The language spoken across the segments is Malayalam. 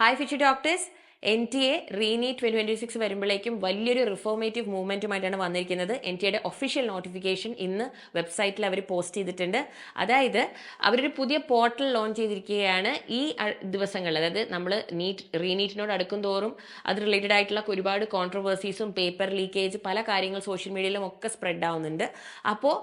Hi fishy doctors. NTA റീനീറ്റ് 2026 വരുമ്പോഴേക്കും വലിയൊരു റിഫോർമേറ്റീവ് മൂവ്മെൻറ്റുമായിട്ടാണ് വന്നിരിക്കുന്നത്. NTA ഒഫീഷ്യൽ നോട്ടിഫിക്കേഷൻ ഇന്ന് വെബ്സൈറ്റിൽ അവർ പോസ്റ്റ് ചെയ്തിട്ടുണ്ട്. അതായത് അവരൊരു പുതിയ പോർട്ടൽ ലോഞ്ച് ചെയ്തിരിക്കുകയാണ് ഈ ദിവസങ്ങളിൽ. അതായത് നമ്മൾ റീനീറ്റിനോട് അടുക്കും തോറും അത് റിലേറ്റഡ് ആയിട്ടുള്ള ഒരുപാട് കോൺട്രവേഴ്സീസും പേപ്പർ ലീക്കേജ് പല കാര്യങ്ങൾ സോഷ്യൽ മീഡിയയിലും ഒക്കെ സ്പ്രെഡ് ആവുന്നുണ്ട്. അപ്പോൾ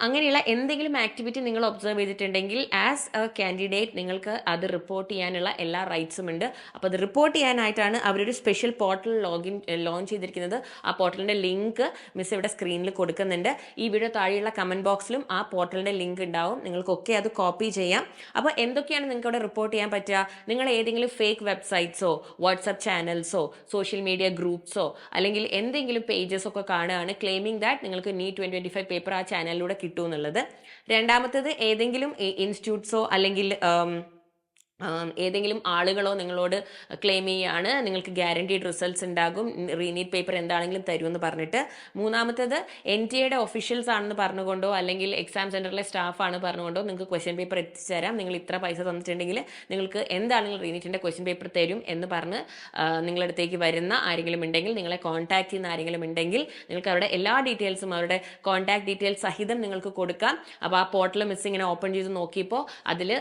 അങ്ങനെയുള്ള എന്തെങ്കിലും ആക്ടിവിറ്റി നിങ്ങൾ ഒബ്സർവ് ചെയ്തിട്ടുണ്ടെങ്കിൽ ആസ് എ കാൻഡിഡേറ്റ് നിങ്ങൾക്ക് അത് റിപ്പോർട്ട് ചെയ്യാനുള്ള എല്ലാ റൈറ്റ്സും ഉണ്ട്. അപ്പോൾ അത് റിപ്പോർട്ട് ചെയ്യാനായിട്ടാണ് അവരൊരു സ്പെഷ്യൽ പോർട്ടൽ ലോഞ്ച് ചെയ്തിരിക്കുന്നത്. ആ പോർട്ടലിൻ്റെ ലിങ്ക് മിസ് ഇവിടെ സ്ക്രീനിൽ കൊടുക്കുന്നുണ്ട്. ഈ വീഡിയോ താഴെയുള്ള കമൻറ്റ് ബോക്സിലും ആ പോർട്ടലിൻ്റെ ലിങ്ക് ഉണ്ടാവും. നിങ്ങൾക്കൊക്കെ അത് കോപ്പി ചെയ്യാം. അപ്പോൾ എന്തൊക്കെയാണ് നിങ്ങൾക്ക് അവിടെ റിപ്പോർട്ട് ചെയ്യാൻ പറ്റുക? നിങ്ങൾ ഏതെങ്കിലും ഫേക്ക് വെബ്സൈറ്റ്സോ വാട്സപ്പ് ചാനൽസോ സോഷ്യൽ മീഡിയ ഗ്രൂപ്പ്സോ അല്ലെങ്കിൽ എന്തെങ്കിലും പേജസ് ഒക്കെ കാണുകയാണ് ക്ലെയിമിംഗ് ദാറ്റ് നിങ്ങൾക്ക് NEET 2025 പേപ്പർ ആ ചാനലിലൂടെ കിട്ടും എന്നുള്ളത്. രണ്ടാമത്തേത് ഏതെങ്കിലും ഇൻസ്റ്റിറ്റ്യൂട്ട്സോ അല്ലെങ്കിൽ ഏതെങ്കിലും ആളുകളോ നിങ്ങളോട് ക്ലെയിം ചെയ്യുകയാണ് നിങ്ങൾക്ക് ഗ്യാരണ്ടീഡ് റിസൾട്ട്സ് ഉണ്ടാകും, റീനീറ്റ് പേപ്പർ എന്താണെങ്കിലും തരുമെന്ന് പറഞ്ഞിട്ട്. മൂന്നാമത്തേത് NTA ഒഫീഷ്യൽസ് ആണെന്ന് പറഞ്ഞുകൊണ്ടോ അല്ലെങ്കിൽ എക്സാം സെൻറ്ററിലെ സ്റ്റാഫാണ് പറഞ്ഞുകൊണ്ടോ നിങ്ങൾക്ക് ക്വസ്റ്റ്യൻ പേപ്പർ എത്തിച്ചു തരാം, നിങ്ങൾ ഇത്ര പൈസ തന്നിട്ടുണ്ടെങ്കിൽ നിങ്ങൾക്ക് എന്താണെങ്കിലും റീനീറ്റിൻ്റെ ക്വസ്റ്റ്യൻ പേപ്പർ തരും എന്ന് പറഞ്ഞ് നിങ്ങളടുത്തേക്ക് വരുന്ന ആരെങ്കിലും ഉണ്ടെങ്കിൽ, നിങ്ങളെ കോൺടാക്ട് ചെയ്യുന്ന ആരെങ്കിലും ഉണ്ടെങ്കിൽ നിങ്ങൾക്ക് അവരുടെ എല്ലാ ഡീറ്റെയിൽസും അവരുടെ കോൺടാക്ട് ഡീറ്റെയിൽസ് സഹിതം നിങ്ങൾക്ക് കൊടുക്കാം. അപ്പോൾ ആ പോർട്ടൽ മിസ് ഇങ്ങനെ ഓപ്പൺ ചെയ്ത് നോക്കിയപ്പോൾ അതിൽ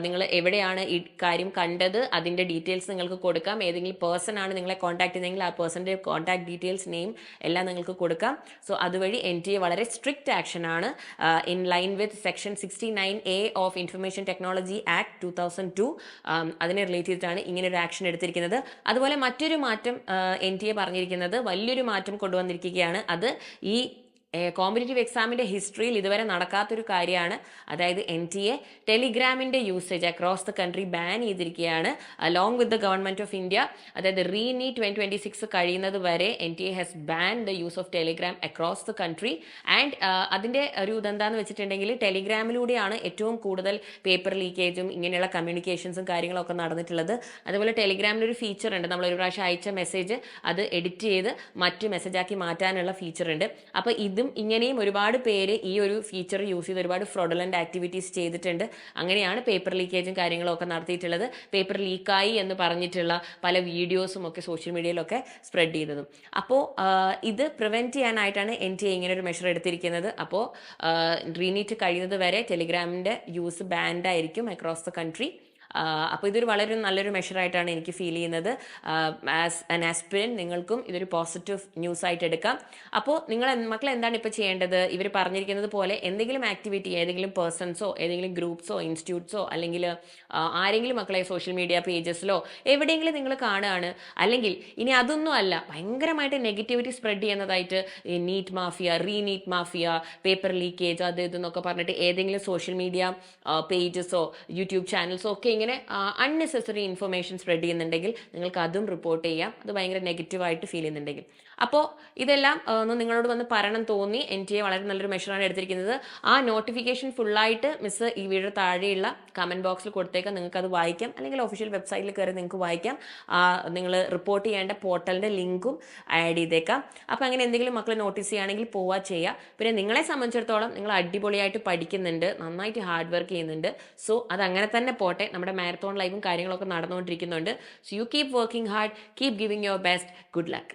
നിങ്ങൾ എവിടെയാണ് ഈ കാര്യം കണ്ടത് അതിൻ്റെ ഡീറ്റെയിൽസ് നിങ്ങൾക്ക് കൊടുക്കാം. ഏതെങ്കിലും പേഴ്സൺ ആണ് നിങ്ങളെ കോൺടാക്ട് ചെയ്യുന്നതെങ്കിൽ ആ പേഴ്സൻ്റെ കോൺടാക്ട് ഡീറ്റെയിൽസ് നെയിം എല്ലാം നിങ്ങൾക്ക് കൊടുക്കാം. സോ അതുവഴി NTA വളരെ സ്ട്രിക്റ്റ് ആക്ഷൻ ആണ് in line with section 69A of information technology act 2002 അതിനെ റിലേറ്റ് ചെയ്തിട്ടാണ് ഇങ്ങനെ ഒരു ആക്ഷൻ എടുത്തിരിക്കുന്നത്. അതുപോലെ മറ്റൊരു മാറ്റം NTA പറഞ്ഞിരിക്കുന്നത് വലിയൊരു മാറ്റം കൊണ്ടുവന്നിരിക്കുകയാണ്. അത് ഈ കോമ്പറ്റേറ്റീവ് എക്സാമിൻ്റെ ഹിസ്റ്ററിയിൽ ഇതുവരെ നടക്കാത്തൊരു കാര്യമാണ്. അതായത് NTA ടെലിഗ്രാമിൻ്റെ usage across the country ban ചെയ്തിരിക്കുകയാണ് along with the government of India. അതായത് റീനീറ്റ് 2026 കഴിയുന്നത് വരെ NTA has ban the use of Telegram across the country. And അതിൻ്റെ ഒരു ഇതെന്താണെന്ന് വെച്ചിട്ടുണ്ടെങ്കിൽ ടെലിഗ്രാമിലൂടെയാണ് ഏറ്റവും കൂടുതൽ പേപ്പർ ലീക്കേജും ഇങ്ങനെയുള്ള കമ്മ്യൂണിക്കേഷൻസും കാര്യങ്ങളൊക്കെ നടന്നിട്ടുള്ളത്. അതുപോലെ ടെലിഗ്രാമിലൊരു ഫീച്ചർ ഉണ്ട്, നമ്മൾ ഒരു പ്രാവശ്യം അയച്ച മെസ്സേജ് അത് എഡിറ്റ് ചെയ്ത് മറ്റു മെസ്സേജാക്കി മാറ്റാനുള്ള ഫീച്ചർ ഉണ്ട്. അപ്പോൾ ഇതും ഇങ്ങനെയും ഒരുപാട് പേര് ഈ ഒരു ഫീച്ചർ യൂസ് ചെയ്ത് ഒരുപാട് ഫ്രോഡുലൻ്റ് ആക്ടിവിറ്റീസ് ചെയ്തിട്ടുണ്ട്. അങ്ങനെയാണ് പേപ്പർ ലീക്കേജും കാര്യങ്ങളും ഒക്കെ നടത്തിയിട്ടുള്ളത്. പേപ്പർ ലീക്കായി എന്ന് പറഞ്ഞിട്ടുള്ള പല വീഡിയോസും ഒക്കെ സോഷ്യൽ മീഡിയയിലൊക്കെ സ്പ്രെഡ് ചെയ്തതും. അപ്പോൾ ഇത് പ്രിവെൻറ്റ് ചെയ്യാനായിട്ടാണ് NTA ഇങ്ങനെ ഒരു മെഷർ എടുത്തിരിക്കുന്നത്. അപ്പോൾ റീനീറ്റ് കഴിയുന്നത് വരെ ടെലിഗ്രാമിൻ്റെ യൂസ് ബാൻഡ് ആയിരിക്കും അക്രോസ് ദ കൺട്രി. അപ്പോൾ ഇതൊരു വളരെ നല്ലൊരു മെഷറായിട്ടാണ് എനിക്ക് ഫീൽ ചെയ്യുന്നത്. ആസ് ആൻ ആസ്പിരൻറ്റ് നിങ്ങൾക്കും ഇതൊരു പോസിറ്റീവ് ന്യൂസ് ആയിട്ട് എടുക്കാം. അപ്പോൾ മക്കൾ എന്താണ് ഇപ്പോൾ ചെയ്യേണ്ടത്? ഇവർ പറഞ്ഞിരിക്കുന്നത് പോലെ എന്തെങ്കിലും ആക്ടിവിറ്റി ഏതെങ്കിലും പേഴ്സൺസോ ഏതെങ്കിലും ഗ്രൂപ്പ്സോ ഇൻസ്റ്റിറ്റ്യൂട്ട്സോ അല്ലെങ്കിൽ ആരെങ്കിലും മക്കളെ സോഷ്യൽ മീഡിയ പേജസിലോ എവിടെയെങ്കിലും നിങ്ങൾ കാണുകയാണ്, അല്ലെങ്കിൽ ഇനി അതൊന്നും അല്ല ഭയങ്കരമായിട്ട് നെഗറ്റിവിറ്റി സ്പ്രെഡ് ചെയ്യുന്നതായിട്ട് NEET mafia, re-NEET mafia, paper leakage അത് ഇതെന്നൊക്കെ പറഞ്ഞിട്ട് ഏതെങ്കിലും സോഷ്യൽ മീഡിയ പേജസോ യൂട്യൂബ് ചാനൽസോ ഒക്കെ ഇങ്ങനെ അൺനെസസറി ഇൻഫർമേഷൻ സ്പ്രെഡ് ചെയ്യുന്നുണ്ടെങ്കിൽ നിങ്ങൾക്ക് അതും റിപ്പോർട്ട് ചെയ്യാം, അത് ഭയങ്കര നെഗറ്റീവായിട്ട് ഫീൽ ചെയ്യുന്നുണ്ടെങ്കിൽ. അപ്പോൾ ഇതെല്ലാം ഒന്ന് നിങ്ങളോട് വന്ന് പറയണം തോന്നി. NTA വളരെ നല്ലൊരു മെഷറാണ് എടുത്തിരിക്കുന്നത്. ആ നോട്ടിഫിക്കേഷൻ ഫുള്ളായിട്ട് മിസ് ഈ വീഡിയോ താഴെയുള്ള കമൻറ്റ് ബോക്സിൽ കൊടുത്തേക്കാം, നിങ്ങൾക്ക് അത് വായിക്കാം, അല്ലെങ്കിൽ ഒഫീഷ്യൽ വെബ്സൈറ്റിൽ കയറി നിങ്ങൾക്ക് വായിക്കാം. നിങ്ങൾ റിപ്പോർട്ട് ചെയ്യേണ്ട പോർട്ടലിൻ്റെ ലിങ്കും ആഡ് ചെയ്തേക്കാം. അപ്പോൾ അങ്ങനെ എന്തെങ്കിലും മക്കൾ നോട്ടീസ് ചെയ്യുകയാണെങ്കിൽ പോവാ ചെയ്യുക. പിന്നെ നിങ്ങളെ സംബന്ധിച്ചിടത്തോളം നിങ്ങൾ അടിപൊളിയായിട്ട് പഠിക്കുന്നുണ്ട്, നന്നായിട്ട് ഹാർഡ് വർക്ക് ചെയ്യുന്നുണ്ട്. സോ അത് അങ്ങനെ തന്നെ പോട്ടെ. നമ്മുടെ മാരത്തോൺ ലൈവും കാര്യങ്ങളൊക്കെ നടന്നുകൊണ്ടിരിക്കുന്നുണ്ട്. So you keep working hard, keep giving your best. Good luck.